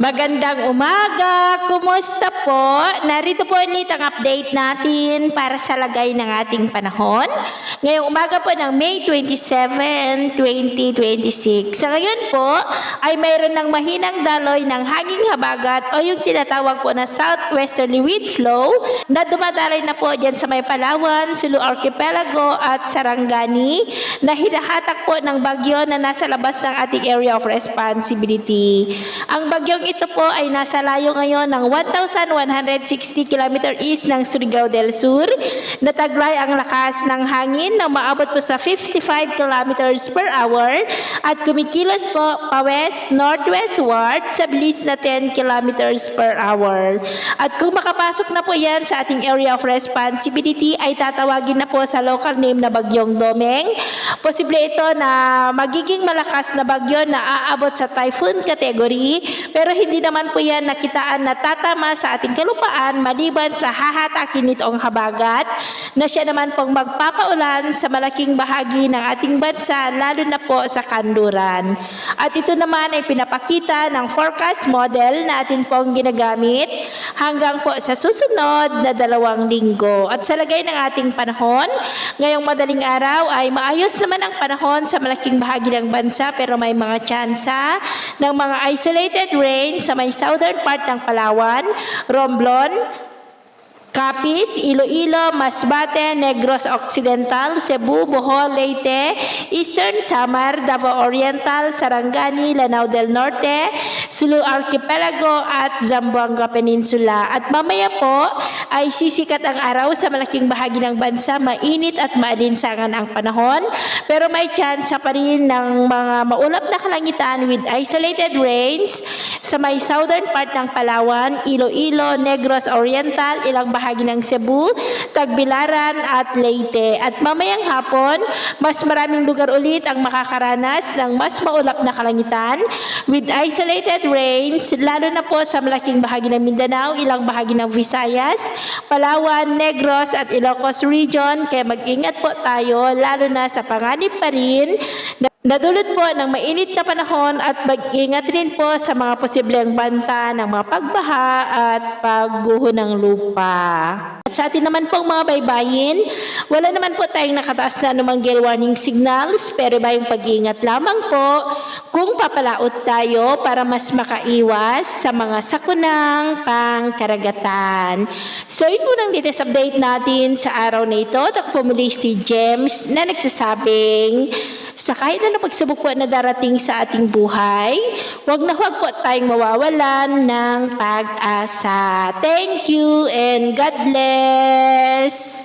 Magandang umaga! Kumusta po? Narito po ulit ang update natin para sa lagay ng ating panahon. Ngayong umaga po ng May 27, 2026. Sa ngayon po ay mayroon ng mahinang daloy ng hanging habagat o yung tinatawag po na southwesterly wind flow na dumadaloy na po dyan sa may Palawan, Sulu Archipelago at Sarangani na hinahatak po ng bagyo na nasa labas ng ating area of responsibility. Ang bagyong ito po ay nasa layo ngayon ng 1,160 km east ng Surigao del Sur. Nataglay ang lakas ng hangin na maabot po sa 55 km per hour at kumikilos po pa-west, northwestward sa bilis na 10 km per hour. At kung makapasok na po yan sa ating area of responsibility ay tatawagin na po sa local name na Bagyong Domeng. Posible ito na magiging malakas na bagyo na aabot sa typhoon category pero hindi naman po yan nakitaan na tatama sa ating kalupaan maliban sa hahatakin nitong habagat na siya naman pong magpapaulan sa malaking bahagi ng ating bansa lalo na po sa kanluran. At ito naman ay pinapakita ng forecast model na atin pong ginagamit hanggang po sa susunod na 2 linggo. At sa lagay ng ating panahon, ngayong madaling araw ay maayos naman ang panahon sa malaking bahagi ng bansa pero may mga tsansa ng mga isolated rain sa may southern part ng Palawan, Romblon, Capiz, Iloilo, Masbate, Negros Occidental, Cebu, Bohol, Leyte, Eastern Samar, Davao Oriental, Sarangani, Lanao del Norte, Sulu Archipelago at Zamboanga Peninsula. At mamaya po ay sisikat ang araw sa malaking bahagi ng bansa, mainit at maalinsangan ang panahon, pero may tsansa pa rin ng mga maulap na kalangitan with isolated rains sa may southern part ng Palawan, Iloilo, Negros Oriental, ilang bahagi ng Cebu, Tagbilaran at Leyte. At mamayang hapon, mas maraming lugar ulit ang makakaranas ng mas maulap na kalangitan with isolated rains, lalo na po sa malaking bahagi ng Mindanao, ilang bahagi ng Visayas, Palawan, Negros at Ilocos Region. Kaya mag-ingat po tayo, lalo na sa panganib pa rin nadulot po ng mainit na panahon at mag-ingat rin po sa mga posibleng banta ng mga pagbaha at pagguho ng lupa. At sa atin naman pong mga baybayin, wala naman po tayong nakataas na anumang gale warning signals pero bayong pag-iingat lamang po kung papalaot tayo para mas makaiwas sa mga sakunang pangkaragatan. So yun po ang latest update natin sa araw na ito. Takpo muli si James na nagsasabing sa kahit na pagsubok po na darating sa ating buhay, huwag po tayong mawawalan ng pag-asa. Thank you and God bless!